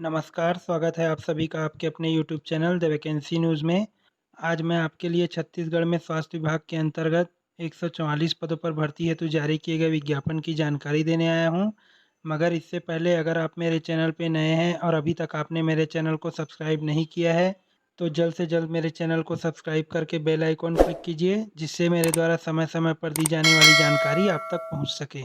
नमस्कार, स्वागत है आप सभी का आपके अपने YouTube channel the vacancy news में। आज मैं आपके लिए छत्तीसगढ़ में स्वास्थ्य विभाग के अंतर्गत 144 पदों पर भर्ती हेतु जारी किए गए विज्ञापन की जानकारी देने आया हूं। मगर इससे पहले अगर आप मेरे चैनल पे नए हैं और अभी तक आपने मेरे चैनल को सब्सक्राइब नहीं किया है, तो जल्द से जल्द मेरे चैनल को सब्सक्राइब करके बेल आइकॉन क्लिक कीजिए, जिससे मेरे द्वारा समय-समय पर दी जाने वाली जानकारी आप तक पहुँच सके।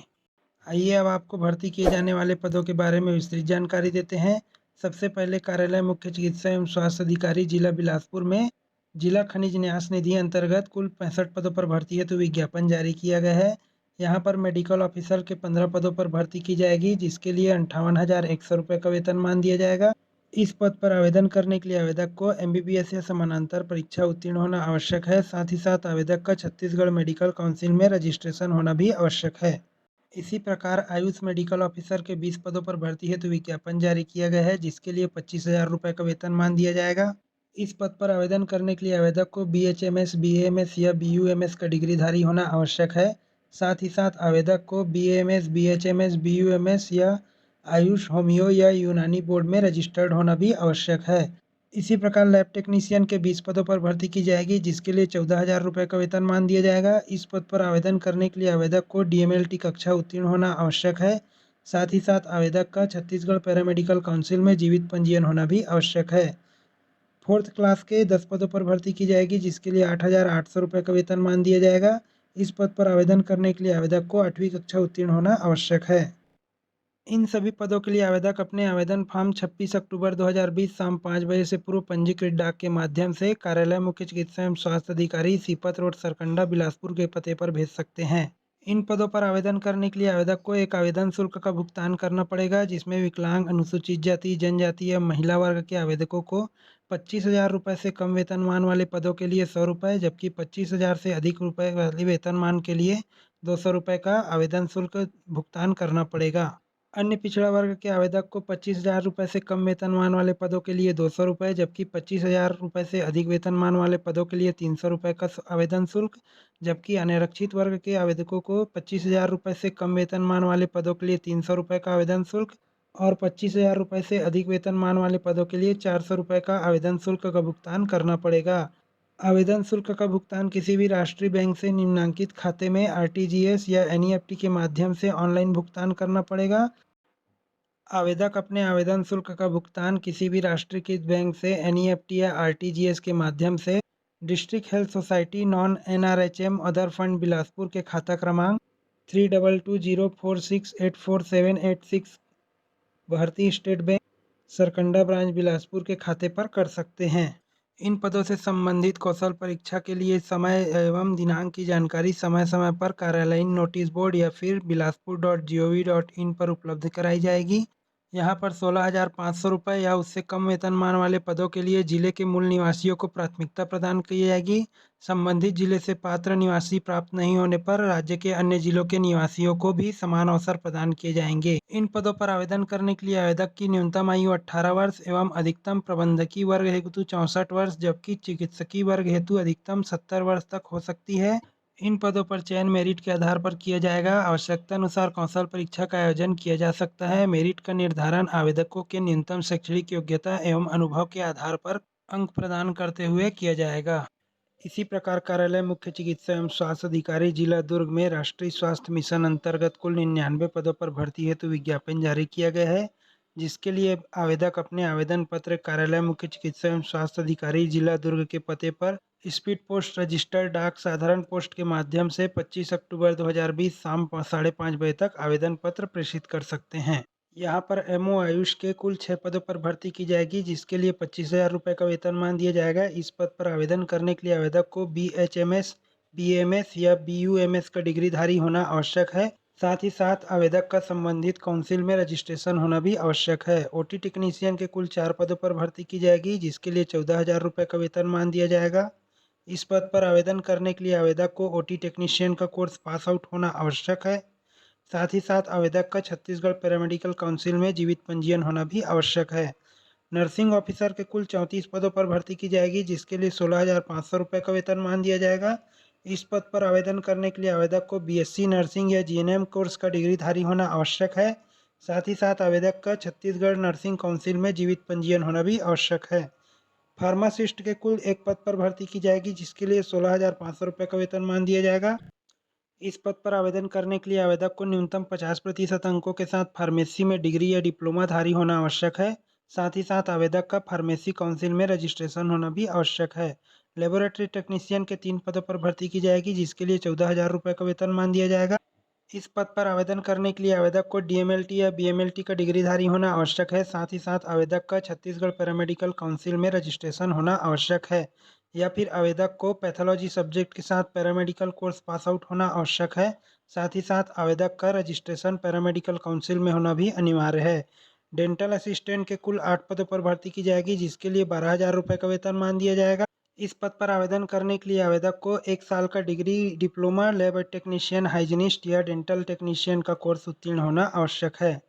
आइए अब आपको भर्ती किए जाने वाले पदों के बारे में विस्तृत जानकारी देते हैं। सबसे पहले कार्यालय मुख्य चिकित्सा एवं स्वास्थ्य अधिकारी जिला बिलासपुर में जिला खनिज न्यास निधि अंतर्गत कुल 65 पदों पर भर्ती हेतु विज्ञापन जारी किया गया है। यहाँ पर मेडिकल ऑफिसर के 15 पदों पर भर्ती की जाएगी, जिसके लिए 58,100 रुपये का वेतनमान दिया जाएगा। इस पद पर आवेदन करने के लिए आवेदक को एमबीबीएस या समानांतर परीक्षा उत्तीर्ण होना आवश्यक है। साथ ही साथ आवेदक का छत्तीसगढ़ मेडिकल काउंसिल में रजिस्ट्रेशन होना भी आवश्यक है। इसी प्रकार आयुष मेडिकल ऑफिसर के 20 पदों पर भर्ती हेतु विज्ञापन जारी किया गया है, जिसके लिए 25,000 रुपये का वेतनमान दिया जाएगा। इस पद पर आवेदन करने के लिए आवेदक को बीएचएमएस, बीएएमएस या बीयूएमएस का डिग्रीधारी होना आवश्यक है। साथ ही साथ आवेदक को बीएएमएस, बीएचएमएस, बीयूएमएस या आयुष, होमियो या यूनानी बोर्ड में रजिस्टर्ड होना भी आवश्यक है। इसी प्रकार लैब टेक्नीशियन के 20 पदों पर भर्ती की जाएगी, जिसके लिए 14,000 रुपये का वेतनमान दिया जाएगा। इस पद पर आवेदन करने के लिए आवेदक को डीएमएलटी कक्षा उत्तीर्ण होना आवश्यक है। साथ ही साथ आवेदक का छत्तीसगढ़ पैरामेडिकल काउंसिल में जीवित पंजीयन होना भी आवश्यक है। फोर्थ क्लास के 10 पदों पर भर्ती की जाएगी, जिसके लिए 8,800 रुपये का वेतनमान दिया जाएगा। इस पद पर आवेदन करने के लिए आवेदक को 8वीं कक्षा उत्तीर्ण होना आवश्यक है। इन सभी पदों के लिए आवेदक अपने आवेदन फॉर्म 26 अक्टूबर 2020 शाम 5 बजे से पूर्व पंजीकृत डाक के माध्यम से कार्यालय मुख्य चिकित्सा एवं स्वास्थ्य अधिकारी, सीपत रोड, सरकंडा, बिलासपुर के पते पर भेज सकते हैं। इन पदों पर आवेदन करने के लिए आवेदक को एक आवेदन शुल्क का भुगतान करना पड़ेगा, जिसमें विकलांग, अनुसूचित जाति, जनजाति या महिला वर्ग के आवेदकों को 25,000 रुपये से कम वेतनमान वाले पदों के लिए 100 रुपये, जबकि 25,000 से अधिक रुपये वाले वेतनमान के लिए 200 रुपये का आवेदन शुल्क भुगतान करना पड़ेगा। अन्य पिछड़ा वर्ग के आवेदक को 25,000 रुपये से कम वेतनमान वाले पदों के लिए 200 रुपये, जबकि 25,000 रुपये से अधिक वेतनमान वाले पदों के लिए 300 रुपये का आवेदन शुल्क, जबकि अनारक्षित वर्ग के आवेदकों को 25,000 रुपये से कम वेतनमान वाले पदों के लिए 300 रुपये का आवेदन शुल्क और 25,000 रुपये से अधिक वेतनमान वाले पदों के लिए 400 रुपये का आवेदन शुल्क का भुगतान करना पड़ेगा। आवेदन शुल्क का भुगतान किसी भी राष्ट्रीय बैंक से निम्नांकित खाते में आरटीजीएस या एनईएफटी के माध्यम से ऑनलाइन भुगतान करना पड़ेगा। आवेदक अपने आवेदन शुल्क का भुगतान किसी भी राष्ट्रीयकृत बैंक से एनईएफटी या आरटीजीएस के माध्यम से district health society non NRHM other fund Bilaspur के खाता क्रमांक 322046847886 भारतीय state bank Sarkanda branch Bilaspur के खाते पर कर सकते हैं। इन पदों से संबंधित कौशल परीक्षा के लिए समय एवं दिनांक की जानकारी समय समय पर कार्यालयीन नोटिस बोर्ड या फिर bilaspur.gov.in पर उपलब्ध कराई जाएगी। यहाँ पर 16,500 रुपये या उससे कम वेतनमान वाले पदों के लिए जिले के मूल निवासियों को प्राथमिकता प्रदान की जाएगी। संबंधित जिले से पात्र निवासी प्राप्त नहीं होने पर राज्य के अन्य जिलों के निवासियों को भी समान अवसर प्रदान किए जाएंगे। इन पदों पर आवेदन करने के लिए आवेदक की न्यूनतम आयु 18 वर्ष एवं अधिकतम प्रबंधकीय वर्ग हेतु 64 वर्ष, जबकि चिकित्सकीय वर्ग हेतु अधिकतम 70 वर्ष तक हो सकती है। इन पदों पर चयन मेरिट के आधार पर किया जाएगा। आवश्यकता अनुसार कौशल परीक्षा का आयोजन किया जा सकता है। मेरिट का निर्धारण आवेदकों के न्यूनतम शैक्षणिक योग्यता एवं अनुभव के आधार पर अंक प्रदान करते हुए किया जाएगा। इसी प्रकार कार्यालय मुख्य चिकित्सा एवं स्वास्थ्य अधिकारी जिला दुर्ग में राष्ट्रीय स्वास्थ्य मिशन अंतर्गत कुल 99 पदों पर भर्ती हेतु विज्ञापन जारी किया गया है, जिसके लिए आवेदक अपने आवेदन पत्र कार्यालय मुख्य चिकित्सा एवं स्वास्थ्य अधिकारी जिला दुर्ग के पते पर स्पीड पोस्ट रजिस्टर्ड डाक साधारण पोस्ट के माध्यम से 25 अक्टूबर 2020 शाम 5:30 बजे तक आवेदन पत्र प्रेषित कर सकते हैं। यहाँ पर एमओ आयुष के कुल 6 पदों पर भर्ती की जाएगी, जिसके लिए 25,000 रुपये का वेतनमान दिया जाएगा। इस पद पर आवेदन करने के लिए आवेदक को बीएचएमएस, बीएमएस या बीयूएमएस का डिग्रीधारी होना आवश्यक है। साथ ही साथ आवेदक का संबंधित काउंसिल में रजिस्ट्रेशन होना भी आवश्यक है। ओटी टेक्नीशियन के कुल 4 पदों पर भर्ती की जाएगी, जिसके लिए 14,000 रुपये का वेतनमान दिया जाएगा। इस पद पर आवेदन करने के लिए आवेदक को ओटी टेक्नीशियन का कोर्स पास आउट होना आवश्यक है। साथ ही साथ आवेदक का छत्तीसगढ़ पैरामेडिकल काउंसिल में जीवित पंजीयन होना भी आवश्यक है। नर्सिंग ऑफिसर के कुल 34 पदों पर भर्ती की जाएगी, जिसके लिए 16,500 रुपये का वेतनमान दिया जाएगा। इस पद पर आवेदन करने के लिए आवेदक को बीएससी नर्सिंग या जीएनएम कोर्स का डिग्रीधारी होना आवश्यक है। साथ ही साथ आवेदक का छत्तीसगढ़ नर्सिंग काउंसिल में जीवित पंजीयन होना भी आवश्यक है। फार्मासिस्ट के कुल एक पद पर भर्ती की जाएगी, जिसके लिए 16,500 रुपये का वेतनमान दिया जाएगा। इस पद पर आवेदन करने के लिए आवेदक को न्यूनतम 50% अंकों के साथ फार्मेसी में डिग्री या डिप्लोमा धारी होना आवश्यक है। साथ ही साथ आवेदक का फार्मेसी काउंसिल में रजिस्ट्रेशन होना भी आवश्यक है। लेबोरेटरी टेक्नीशियन के 3 पदों पर भर्ती की जाएगी, जिसके लिए 14,000 रुपये का वेतनमान दिया जाएगा। इस पद पर आवेदन करने के लिए आवेदक को डीएमएलटी या बीएमएलटी का डिग्रीधारी होना आवश्यक है। साथ ही साथ आवेदक का छत्तीसगढ़ पैरामेडिकल काउंसिल में रजिस्ट्रेशन होना आवश्यक है, या फिर आवेदक को पैथोलॉजी सब्जेक्ट के साथ पैरामेडिकल कोर्स पास आउट होना आवश्यक है। साथ ही साथ आवेदक का रजिस्ट्रेशन पैरामेडिकल काउंसिल में होना भी अनिवार्य है। डेंटल असिस्टेंट के कुल 8 पदों पर भर्ती की जाएगी, जिसके लिए 12,000 रुपये का वेतनमान दिया जाएगा। इस पद पर आवेदन करने के लिए आवेदक को 1 साल का degree, diploma, lab technician, hygienist या डेंटल टेक्नीशियन का कोर्स उत्तीर्ण होना आवश्यक है।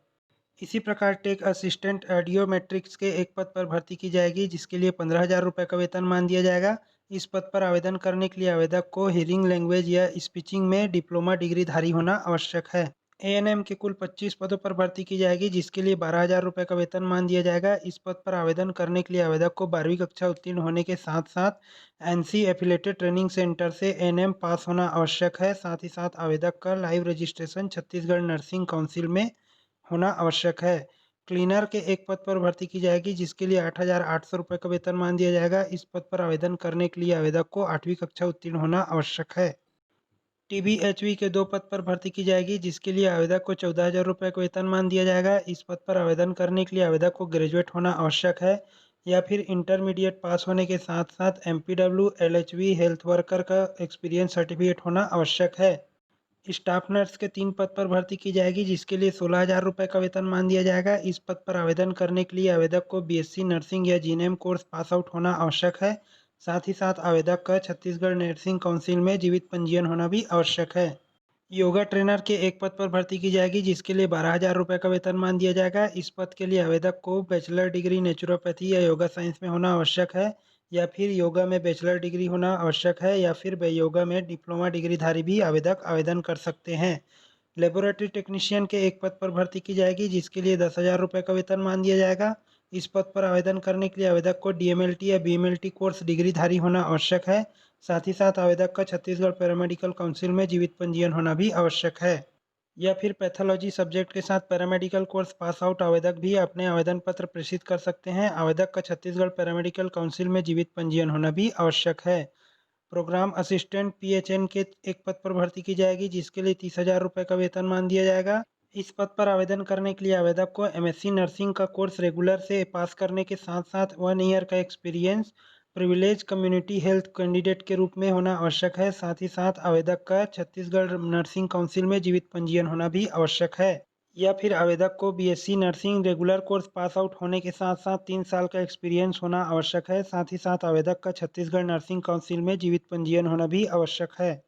इसी प्रकार टेक असिस्टेंट ऑडियोमेट्रिक्स के एक पद पर भर्ती की जाएगी, जिसके लिए 15,000 रुपये का वेतनमान दिया जाएगा। इस पद पर आवेदन करने के लिए आवेदक को हियरिंग लैंग्वेज या स्पीचिंग में डिप्लोमा डिग्रीधारी होना आवश्यक है। एएनएम के कुल 25 पदों पर भर्ती की जाएगी, जिसके लिए 12,000 रुपये का वेतनमान दिया जाएगा। इस पद पर आवेदन करने के लिए आवेदक को 12वीं कक्षा उत्तीर्ण होने के साथ साथ एनसी एफिलेटेड ट्रेनिंग सेंटर से एएनएम पास होना आवश्यक है। साथ ही साथ आवेदक का live registration Chhattisgarh nursing council में होना आवश्यक है। क्लीनर के एक पद पर भर्ती की जाएगी, जिसके लिए 8,800 रुपये का वेतनमान दिया जाएगा। इस पद पर आवेदन करने के लिए आवेदक को 8वीं कक्षा उत्तीर्ण होना आवश्यक है। टीबीएचवी के 2 पद पर भर्ती की जाएगी, जिसके लिए आवेदक को 14,000 रुपये का वेतनमान दिया जाएगा। इस पद पर आवेदन करने के लिए आवेदक को ग्रेजुएट होना आवश्यक है, या फिर इंटरमीडिएट पास होने के साथ साथ एमपीडब्ल्यू, एलएचवी, हेल्थ वर्कर का एक्सपीरियंस सर्टिफिकेट होना आवश्यक है। स्टाफ नर्स के 3 पद पर भर्ती की जाएगी, जिसके लिए 16,000 रुपये का वेतनमान दिया जाएगा। इस पद पर आवेदन करने के लिए आवेदक को बीएससी नर्सिंग या जीएनएम कोर्स पास आउट होना आवश्यक है। साथ ही साथ आवेदक का छत्तीसगढ़ नर्सिंग काउंसिल में जीवित पंजीयन होना भी आवश्यक है। योगा ट्रेनर के एक पद पर भर्ती की जाएगी, जिसके लिए 12,000 रुपये का वेतनमान दिया जाएगा। इस पद के लिए आवेदक को बैचलर डिग्री नेचुरोपैथी या योगा साइंस में होना आवश्यक है, या फिर योगा में बैचलर डिग्री होना आवश्यक है, या फिर योगा में डिप्लोमा डिग्रीधारी भी आवेदक आवेदन कर सकते हैं। लेबोरेटरी टेक्नीशियन के एक पद पर भर्ती की जाएगी, जिसके लिए 10,000 रुपये का वेतनमान दिया जाएगा। इस पद पर आवेदन करने के लिए आवेदक को डीएमएलटी या बीएमएलटी कोर्स डिग्रीधारी होना आवश्यक है। साथ ही साथ आवेदक का छत्तीसगढ़ पैरामेडिकल काउंसिल में जीवित पंजीयन होना भी आवश्यक है, या फिर पैथोलॉजी सब्जेक्ट के साथ पैरामेडिकल कोर्स पास आउट आवेदक भी अपने आवेदन पत्र प्रेषित कर सकते हैं। आवेदक का छत्तीसगढ़ पैरामेडिकल काउंसिल में जीवित पंजीयन होना भी आवश्यक है। प्रोग्राम असिस्टेंट पीएचएन के एक पद पर भर्ती की जाएगी, जिसके लिए 30,000 रुपये का वेतनमान दिया जाएगा। इस पद पर आवेदन करने के लिए आवेदक को एमएससी नर्सिंग का कोर्स रेगुलर से पास करने के साथ साथ 1 ईयर का experience privilege community health candidate के रूप में होना आवश्यक है। साथ ही साथ आवेदक का छत्तीसगढ़ नर्सिंग काउंसिल में जीवित पंजीयन होना भी आवश्यक है, या फिर आवेदक को BSc nursing regular course pass out होने के साथ साथ 3 साल का एक्सपीरियंस होना आवश्यक है। साथ ही साथ आवेदक का छत्तीसगढ़ नर्सिंग काउंसिल में जीवित पंजीयन होना भी आवश्यक है।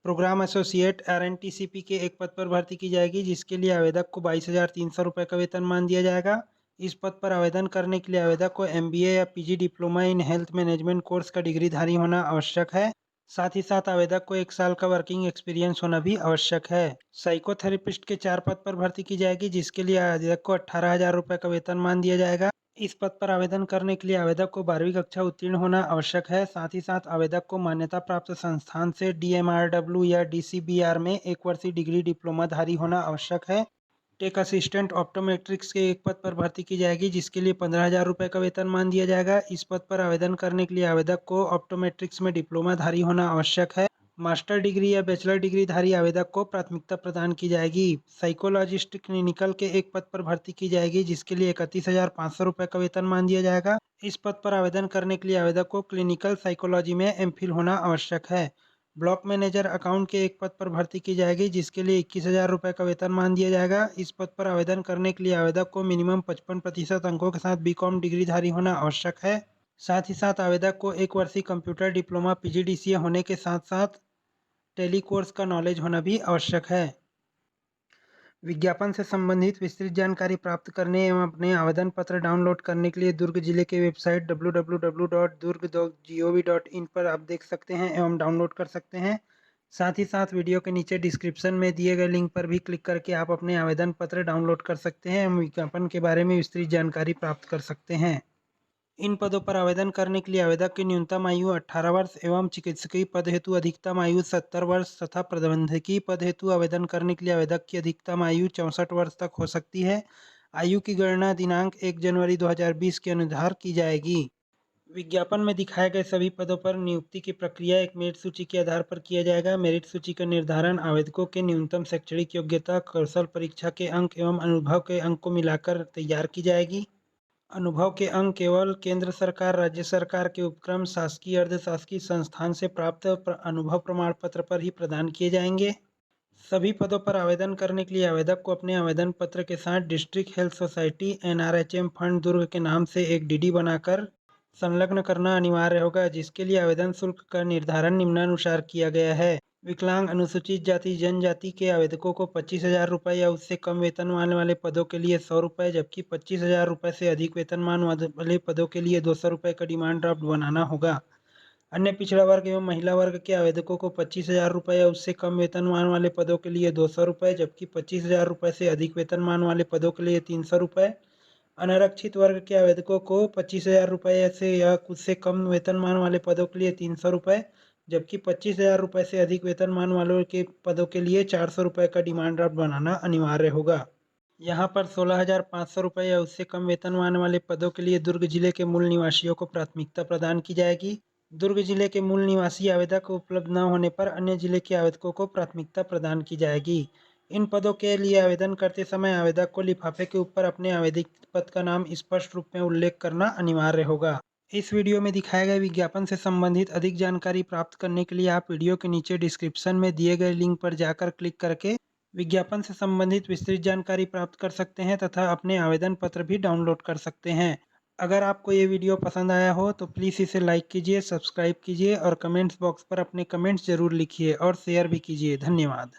प्रोग्राम एसोसिएट आरएनटीसीपी के एक पद पर भर्ती की जाएगी, जिसके लिए आवेदक को 22,300 रुपये का वेतनमान दिया जाएगा। इस पद पर आवेदन करने के लिए आवेदक को एमबीए या PG diploma in health management course का डिग्रीधारी होना आवश्यक है। साथ ही साथ आवेदक को 1 साल का वर्किंग एक्सपीरियंस होना भी आवश्यक है। साइकोथेरेपिस्ट के 4 पद पर भर्ती की जाएगी, जिसके लिए आवेदक को 18,000 रुपये का वेतनमान दिया जाएगा। इस पद पर आवेदन करने के लिए आवेदक को 12वीं कक्षा उत्तीर्ण होना आवश्यक है। साथ ही साथ आवेदक को मान्यता प्राप्त संस्थान से डीएमआरडब्ल्यू या डीसीबीआर में 1 वर्षीय डिग्री डिप्लोमाधारी होना आवश्यक है। टेक असिस्टेंट ऑप्टोमेट्रिक्स के एक पद पर भर्ती की जाएगी, जिसके लिए 15,000 रुपये का वेतनमान दिया जाएगा। इस पद पर आवेदन करने के लिए आवेदक को ऑप्टोमेट्रिक्स में डिप्लोमाधारी होना आवश्यक है। मास्टर डिग्री या बैचलर डिग्रीधारी आवेदक को प्राथमिकता प्रदान की जाएगी। साइकोलॉजिस्ट क्लिनिकल के एक पद पर भर्ती की जाएगी, जिसके लिए 31,500 रुपये का वेतनमान दिया जाएगा। इस पद पर आवेदन करने के लिए आवेदक को क्लिनिकल साइकोलॉजी में एमफिल होना आवश्यक है। ब्लॉक मैनेजर अकाउंट के एक पद पर भर्ती की जाएगी, जिसके लिए 21,000 रुपये का वेतनमान दिया जाएगा। इस पद पर आवेदन करने के लिए आवेदक को मिनिमम 55% अंकों के साथ बीकॉम डिग्रीधारी होना आवश्यक है। साथ ही साथ आवेदक को 1 वर्षीय कंप्यूटर डिप्लोमा पीजीडीसीए होने के साथ साथ टेली कोर्स का नॉलेज होना भी आवश्यक है। विज्ञापन से संबंधित विस्तृत जानकारी प्राप्त करने एवं अपने आवेदन पत्र डाउनलोड करने के लिए दुर्ग जिले के वेबसाइट www.durg.gov.in पर आप देख सकते हैं एवं डाउनलोड कर सकते हैं। साथ ही साथ वीडियो के नीचे डिस्क्रिप्शन में दिए गए लिंक पर भी क्लिक करके आप अपने आवेदन पत्र डाउनलोड कर सकते हैं एवं विज्ञापन के बारे में विस्तृत जानकारी प्राप्त कर सकते हैं। इन पदों पर आवेदन करने के लिए आवेदक की न्यूनतम आयु 18 वर्ष एवं चिकित्सकीय पद हेतु अधिकतम आयु 70 वर्ष तथा प्रबंधकीय पद हेतु आवेदन करने के लिए आवेदक की अधिकतम आयु 64 वर्ष तक हो सकती है। आयु की गणना दिनांक 1 जनवरी 2020 के अनुसार की जाएगी। विज्ञापन में दिखाए गए सभी पदों पर नियुक्ति की प्रक्रिया एक मेरिट सूची के आधार पर किया जाएगा। मेरिट सूची का निर्धारण आवेदकों के न्यूनतम शैक्षणिक योग्यता, कौशल परीक्षा के अंक एवं अनुभव के अंक को मिलाकर तैयार की जाएगी। अनुभव के अंक केवल केंद्र सरकार, राज्य सरकार के उपक्रम, शासकीय अर्धशासकीय संस्थान से प्राप्त अनुभव प्रमाण पत्र पर ही प्रदान किए जाएंगे। सभी पदों पर आवेदन करने के लिए आवेदक को अपने आवेदन पत्र के साथ district health society NRHM fund Durg के नाम से एक DD बनाकर संलग्न करना अनिवार्य होगा, जिसके लिए आवेदन शुल्क का निर्धारण निम्नानुसार किया गया है। विकलांग, अनुसूचित जाति जनजाति के आवेदकों को 25,000 रुपये या उससे कम वेतनमान वाले पदों के लिए 100 रुपये, जबकि 25,000 रुपये से अधिक वेतनमान वाले पदों के लिए 200 रुपये का डिमांड ड्राफ्ट बनाना होगा। अन्य पिछड़ा वर्ग एवं महिला वर्ग के आवेदकों को 25,000 रुपये या उससे कम वेतनमान वाले पदों के लिए 200 रुपये, जबकि 25,000 रुपये से अधिक वेतनमान वाले पदों के लिए 300 रुपये। अनारक्षित वर्ग के आवेदकों को 25,000 रुपये से या उससे कम वेतनमान वाले पदों के लिए 300 रुपये, जबकि 25,000 रुपये से अधिक वेतनमान वालों के पदों के लिए 400 रुपये का डिमांड ड्राफ्ट बनाना अनिवार्य होगा। यहाँ पर 16,500 रुपये या उससे कम वेतनमान वाले पदों के लिए दुर्ग जिले के मूल निवासियों को प्राथमिकता प्रदान की जाएगी। दुर्ग जिले के मूल निवासी आवेदक उपलब्ध न होने पर अन्य जिले के आवेदकों को प्राथमिकता प्रदान की जाएगी। इन पदों के लिए आवेदन करते समय आवेदक को लिफाफे के ऊपर अपने आवेदित पद का नाम स्पष्ट रूप में उल्लेख करना अनिवार्य होगा। इस वीडियो में दिखाए गए विज्ञापन से संबंधित अधिक जानकारी प्राप्त करने के लिए आप वीडियो के नीचे डिस्क्रिप्शन में दिए गए लिंक पर जाकर क्लिक करके विज्ञापन से संबंधित विस्तृत जानकारी प्राप्त कर सकते हैं तथा अपने आवेदन पत्र भी डाउनलोड कर सकते हैं। अगर आपको ये वीडियो पसंद आया हो तो प्लीज़ इसे लाइक कीजिए, सब्सक्राइब कीजिए और कमेंट्स बॉक्स पर अपने कमेंट्स ज़रूर लिखिए और शेयर भी कीजिए। धन्यवाद।